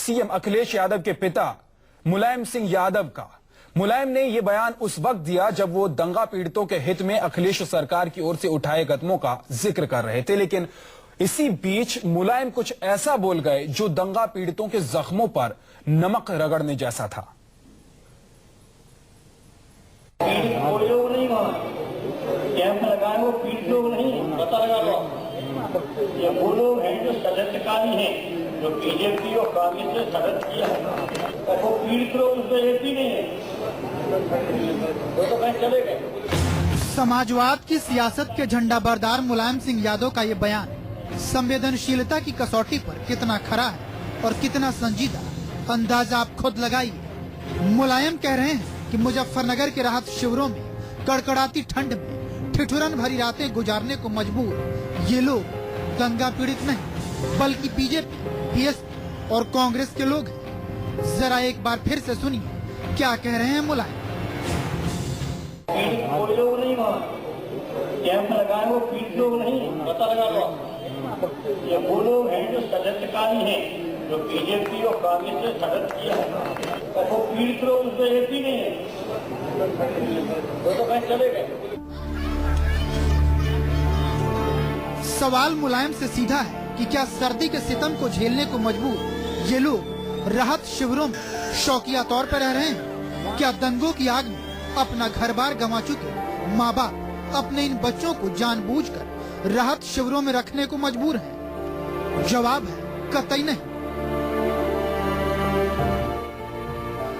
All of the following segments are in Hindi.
सीएम अखिलेश यादव के पिता मुलायम सिंह यादव का। मुलायम ने यह बयान उस वक्त दिया जब वो दंगा पीड़ितों के हित में अखिलेश सरकार की ओर से उठाए कदमों का जिक्र कर रहे थे, लेकिन इसी बीच मुलायम कुछ ऐसा बोल गए जो दंगा पीड़ितों के जख्मों पर नमक रगड़ने जैसा था। कैंप लगाए वो पीड़ित लोग नहीं, पता लगा लो। ये वो लोग हैं जो षड्यंत्रकारी हैं, जो बीजेपी और कांग्रेस ने षड्यंत्र किया है, और वो पीड़ित लोग उसमें एक ही नहीं है, वो तो कहीं चले गए। समाजवाद की सियासत के झंडा बरदार मुलायम सिंह यादव का ये बयान संवेदनशीलता की कसौटी पर कितना खरा है और कितना संजीदा, अंदाजा आप खुद लगाइए। मुलायम कह रहे हैं कि मुजफ्फरनगर के राहत शिविरों में कड़कड़ाती ठंड में ठिठुरन भरी रातें गुजारने को मजबूर ये लोग दंगा पीड़ित नहीं बल्कि बीजेपी, बीएसपी और कांग्रेस के लोग हैं। जरा एक बार फिर से सुनिए क्या कह रहे हैं मुलायम। वो लोग नहीं, कैंप लगाए वो पीड़ित लोग नहीं, पता लगा लो। ये वो लोग हैं जो षड्यंत्रकारी हैं, जो बीजेपी और कांग्रेस ने षड्यंत्र किया है, और वो पीड़ित लोग उसमें एक ही नहीं है, वो तो कहीं चले गए। सवाल मुलायम से सीधा है कि क्या सर्दी के सितम को झेलने को मजबूर ये लोग राहत शिविरों में शौकिया तौर पर रह रहे हैं? क्या दंगों की आग में अपना घर बार गंवा चुके माँ बाप अपने इन बच्चों को जानबूझकर राहत शिविरों में रखने को मजबूर हैं? जवाब है कतई नहीं।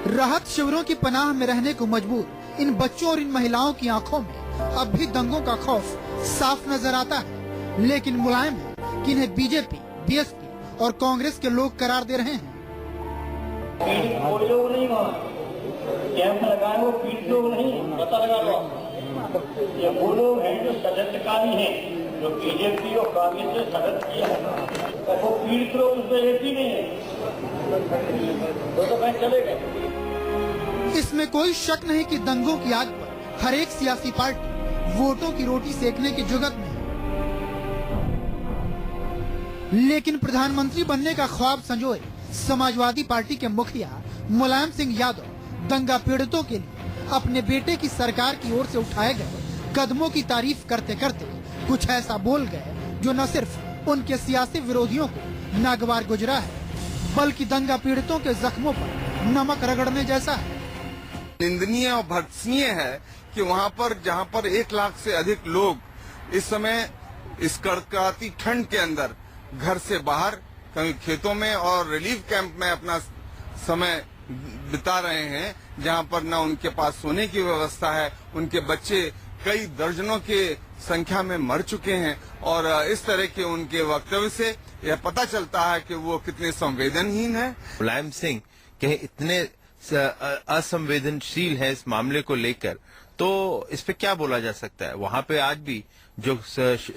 राहत शिविरों की पनाह में रहने को मजबूर इन बच्चों और इन महिलाओं की आंखों में अब भी दंगों का खौफ साफ नजर आता है, लेकिन मुलायम है कि इन्हें बीजेपी, बीएसपी और कांग्रेस के लोग करार दे रहे हैं। वो लोग नहीं, कैंप लगाए वो पीड़ित लोग नहीं, पता लगा लो। ये वो लोग हैं जो षड्यंत्रकारी हैं, जो बीजेपी और कांग्रेस ने षड्यंत्र किया है, और वो पीड़ित लोग उसमें एक ही नहीं है, वो तो कहीं चले गए। इसमें कोई शक नहीं कि दंगों की आग पर हर एक सियासी पार्टी वोटों की रोटी सेकने की जुगत में है, लेकिन प्रधानमंत्री बनने का ख्वाब संजोए समाजवादी पार्टी के मुखिया मुलायम सिंह यादव दंगा पीड़ितों के लिए अपने बेटे की सरकार की ओर से उठाए गए कदमों की तारीफ करते करते कुछ ऐसा बोल गए जो न सिर्फ उनके सियासी विरोधियों को नागवार गुजरा है, बल्कि दंगा पीड़ितों के जख्मों पर नमक रगड़ने जैसा है। निंदनीय और भर्त्सनीय है कि वहाँ पर जहाँ पर 1 लाख से अधिक लोग इस समय इस कड़कड़ाती ठंड के अंदर घर से बाहर कहीं खेतों में और रिलीफ कैंप में अपना समय बिता रहे हैं, जहां पर न उनके पास सोने की व्यवस्था है, उनके बच्चे कई दर्जनों के संख्या में मर चुके हैं, और इस तरह के उनके वक्तव्य से यह पता चलता है कि वो कितने संवेदनहीन हैं। मुलायम सिंह कहीं इतने असंवेदनशील है इस मामले को लेकर, तो इस पे क्या बोला जा सकता है? वहाँ पे आज भी जो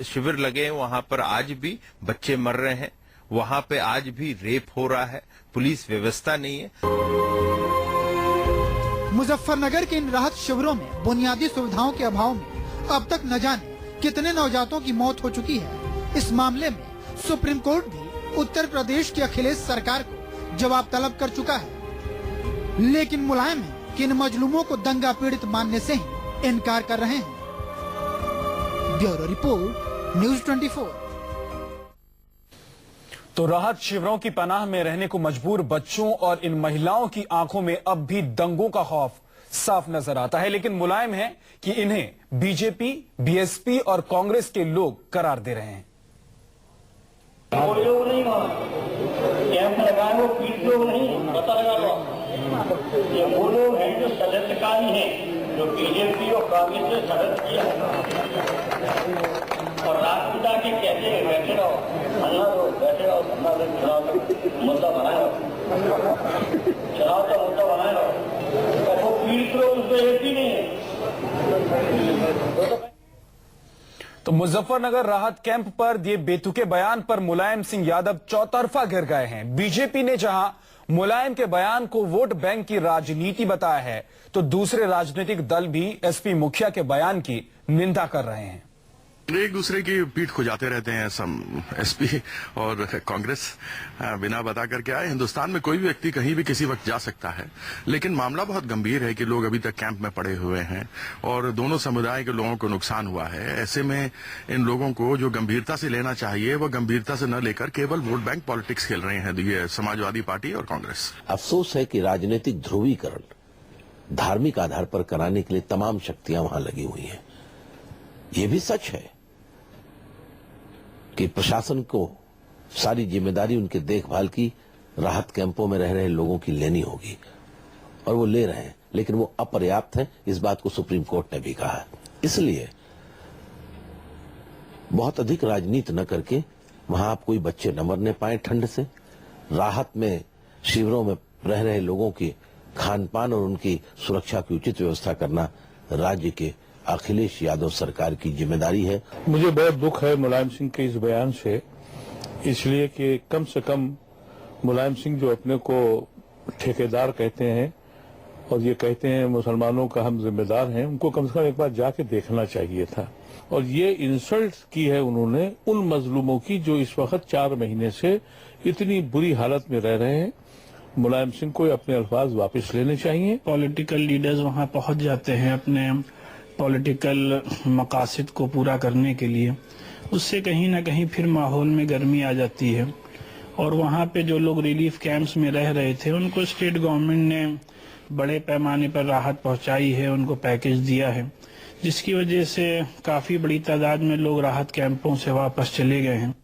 शिविर लगे हैं वहाँ पर आज भी बच्चे मर रहे हैं, वहाँ पे आज भी रेप हो रहा है, पुलिस व्यवस्था नहीं है। मुजफ्फरनगर के इन राहत शिविरों में बुनियादी सुविधाओं के अभाव में अब तक न जाने कितने नवजातों की मौत हो चुकी है। इस मामले में सुप्रीम कोर्ट भी उत्तर प्रदेश की अखिलेश सरकार को जवाब तलब कर चुका है, लेकिन मुलायम है कि इन मजलूमों को दंगा पीड़ित मानने से ही इनकार कर रहे हैं। Bureau report, news 24। तो राहत शिविरों की पनाह में रहने को मजबूर बच्चों और इन महिलाओं की आंखों में अब भी दंगों का खौफ साफ नजर आता है, लेकिन मुलायम है कि इन्हें बीजेपी, बीएसपी और कांग्रेस के लोग करार दे रहे हैं। वो लोग नहीं, कैंप लगाए वो पीड़ित लोग नहीं, पता लगा लो। ये वो लोग हैं जो षड्यंत्रकारी हैं, जो बीजेपी और कांग्रेस ने षड्यंत्र किया है, और राष्ट्रपिता के कहते हैं बैठे रहो, धरना दो, बैठे रहो, धरना दो, चुनाव का मुद्दा बनाए रहो, चुनाव का मुद्दा बनाए रहो, और वो पीड़ित लोग उसमें एक ही नहीं है। तो मुजफ्फरनगर राहत कैंप पर दिए बेतुके बयान पर मुलायम सिंह यादव चौतरफा गिर गए हैं। बीजेपी ने जहां मुलायम के बयान को वोट बैंक की राजनीति बताया है, तो दूसरे राजनीतिक दल भी एसपी मुखिया के बयान की निंदा कर रहे हैं। एक दूसरे की पीठ खुजाते रहते हैं सम एसपी और कांग्रेस बिना बता करके आए। हिंदुस्तान में कोई भी व्यक्ति कहीं भी किसी वक्त जा सकता है, लेकिन मामला बहुत गंभीर है कि लोग अभी तक कैंप में पड़े हुए हैं और दोनों समुदाय के लोगों को नुकसान हुआ है। ऐसे में इन लोगों को जो गंभीरता से लेना चाहिए वह गंभीरता से न लेकर केवल वोट बैंक पॉलिटिक्स खेल रहे हैं ये समाजवादी पार्टी और कांग्रेस। अफसोस है कि राजनीतिक ध्रुवीकरण धार्मिक आधार पर कराने के लिए तमाम शक्तियां वहां लगी हुई हैं। ये भी सच है कि प्रशासन को सारी जिम्मेदारी उनके देखभाल की राहत कैंपों में रह रहे लोगों की लेनी होगी और वो ले रहे हैं, लेकिन वो अपर्याप्त है। इस बात को सुप्रीम कोर्ट ने भी कहा है। इसलिए बहुत अधिक राजनीति न करके वहां आप कोई बच्चे न मरने पाए ठंड से, राहत में शिविरों में रह रहे लोगों की खान पान और उनकी सुरक्षा की उचित व्यवस्था करना राज्य के अखिलेश यादव सरकार की जिम्मेदारी है। मुझे बहुत दुख है मुलायम सिंह के इस बयान से, इसलिए कि कम से कम मुलायम सिंह जो अपने को ठेकेदार कहते हैं और ये कहते हैं मुसलमानों का हम जिम्मेदार हैं, उनको कम से कम एक बार जाके देखना चाहिए था। और ये इंसल्ट की है उन्होंने उन मजलूमों की जो इस वक्त 4 महीने से इतनी बुरी हालत में रह रहे हैं। मुलायम सिंह को अपने अल्फाज वापस लेने चाहिए। पॉलिटिकल लीडर्स वहां पहुंच जाते हैं अपने पॉलिटिकल मकासद को पूरा करने के लिए, उससे कहीं ना कहीं फिर माहौल में गर्मी आ जाती है। और वहाँ पे जो लोग रिलीफ कैंप्स में रह रहे थे उनको स्टेट गवर्नमेंट ने बड़े पैमाने पर राहत पहुंचाई है, उनको पैकेज दिया है, जिसकी वजह से काफ़ी बड़ी तादाद में लोग राहत कैंपों से वापस चले गए हैं।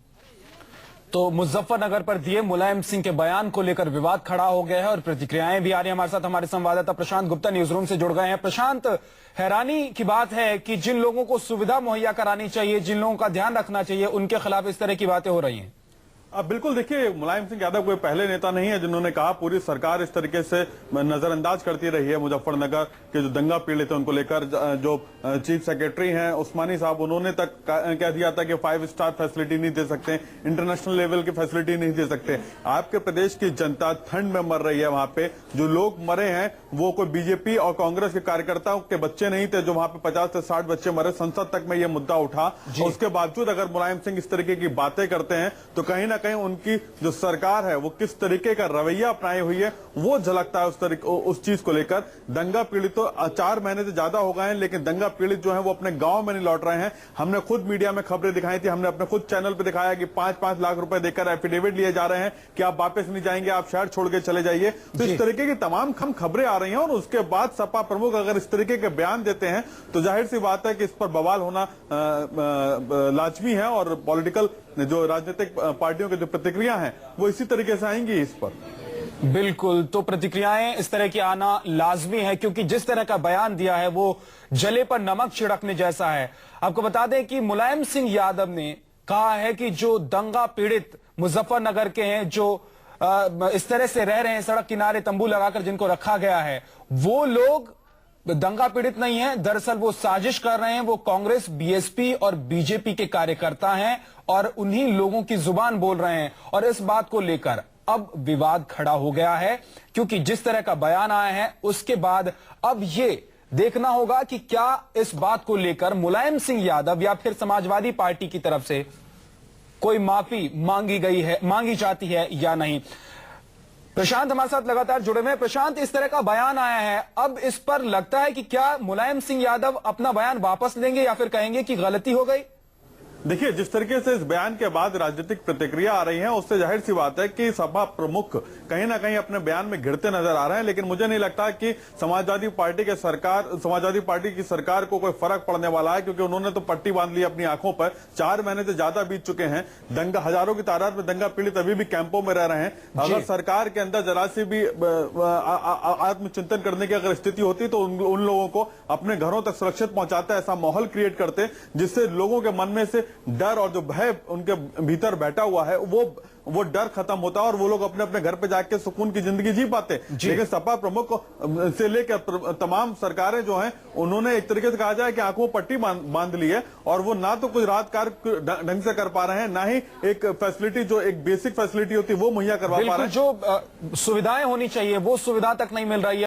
तो मुजफ्फरनगर पर दिए मुलायम सिंह के बयान को लेकर विवाद खड़ा हो गया है और प्रतिक्रियाएं भी आ रही हैं। हमारे साथ हमारे संवाददाता प्रशांत गुप्ता न्यूज रूम से जुड़ गए हैं। प्रशांत, हैरानी की बात है कि जिन लोगों को सुविधा मुहैया करानी चाहिए, जिन लोगों का ध्यान रखना चाहिए, उनके खिलाफ इस तरह की बातें हो रही हैं। अब बिल्कुल देखिए, मुलायम सिंह यादव कोई पहले नेता नहीं है जिन्होंने कहा पूरी सरकार इस तरीके से नजरअंदाज करती रही है। मुजफ्फरनगर के जो दंगा पीड़ित है उनको लेकर जो चीफ सेक्रेटरी हैं उस्मानी साहब, उन्होंने तक कह दिया था कि 5 स्टार फैसिलिटी नहीं दे सकते, इंटरनेशनल लेवल की फैसिलिटी नहीं दे सकते। आपके प्रदेश की जनता ठंड में मर रही है। वहां पे जो लोग मरे हैं वो कोई बीजेपी और कांग्रेस के कार्यकर्ताओं के बच्चे नहीं थे जो वहां पे 50 से 60 बच्चे मरे। संसद तक में ये मुद्दा उठा, उसके बावजूद अगर मुलायम सिंह इस तरीके की बातें करते हैं तो कहीं ना कहीं उनकी जो सरकार है वो किस तरीके का रवैया अपनाई हुई है वो झलकता है उस चीज को लेकर। दंगा पीड़ित तो 4 महीने से ज्यादा हो गए हैं, लेकिन दंगा पीड़ित जो है वो अपने गांव में नहीं लौट रहे हैं। हमने खुद मीडिया में खबरें दिखाई थी, हमने अपने खुद चैनल पर दिखाया कि 5-5 लाख रुपए देकर एफिडेविट लिए जा रहे हैं कि आप वापस नहीं जाएंगे, आप शहर छोड़ के चले जाइए। तो इस तरीके की तमाम खबरें आ रही हैं और उसके बाद सपा प्रमुख अगर इस तरीके के बयान देते हैं तो जाहिर सी बात है कि इस पर बवाल होना लाजमी है और पॉलिटिकल जो राजनीतिक पार्टियों की जो प्रतिक्रिया है वो इसी तरीके से आएंगी इस पर। बिल्कुल, तो प्रतिक्रियाएं इस तरह की आना लाजमी है क्योंकि जिस तरह का बयान दिया है वो जले पर नमक छिड़कने जैसा है। आपको बता दें कि मुलायम सिंह यादव ने कहा है कि जो दंगा पीड़ित मुजफ्फरनगर के हैं, जो इस तरह से रह रहे हैं सड़क किनारे तंबू लगाकर जिनको रखा गया है, वो लोग दंगा पीड़ित नहीं है। दरअसल वो साजिश कर रहे हैं, वो कांग्रेस, बीएसपी और बीजेपी के कार्यकर्ता हैं और उन्हीं लोगों की जुबान बोल रहे हैं। और इस बात को लेकर अब विवाद खड़ा हो गया है क्योंकि जिस तरह का बयान आया है उसके बाद अब ये देखना होगा कि क्या इस बात को लेकर मुलायम सिंह यादव या फिर समाजवादी पार्टी की तरफ से कोई माफी मांगी जाती है या नहीं। प्रशांत हमारे साथ लगातार जुड़े हुए हैं। प्रशांत, इस तरह का बयान आया है, अब इस पर लगता है कि क्या मुलायम सिंह यादव अपना बयान वापस लेंगे या फिर कहेंगे कि गलती हो गई? देखिए, जिस तरीके से इस बयान के बाद राजनीतिक प्रतिक्रिया आ रही है उससे जाहिर सी बात है कि सपा प्रमुख कहीं ना कहीं अपने बयान में गिरते नजर आ रहे हैं। लेकिन मुझे नहीं लगता कि समाजवादी पार्टी की सरकार को कोई फर्क पड़ने वाला है क्योंकि उन्होंने तो पट्टी बांध ली अपनी आंखों पर। 4 महीने से ज्यादा बीत चुके हैं, हजारों की तादाद में दंगा पीड़ित अभी भी कैंपों में रह रहे हैं। अगर सरकार के अंदर जरा सी भी आत्मचिंतन करने की अगर स्थिति होती तो उन लोगों को अपने घरों तक सुरक्षित पहुंचाते, ऐसा माहौल क्रिएट करते जिससे लोगों के मन में से डर और जो भय उनके भीतर बैठा हुआ है वो डर खत्म होता और वो लोग अपने अपने घर पे जाके सुकून की जिंदगी जी पाते। लेकिन सपा प्रमुख से लेकर तमाम सरकारें जो हैं उन्होंने एक तरीके से कहा जाए कि आंखों पट्टी बांध ली है और वो ना तो कुछ राहत कार्य ढंग से कर पा रहे हैं, ना ही एक फैसिलिटी जो एक बेसिक फैसिलिटी होती है वो मुहैया करवा पा रहे हैं। जो सुविधाएं होनी चाहिए वो सुविधा तक नहीं मिल रही है।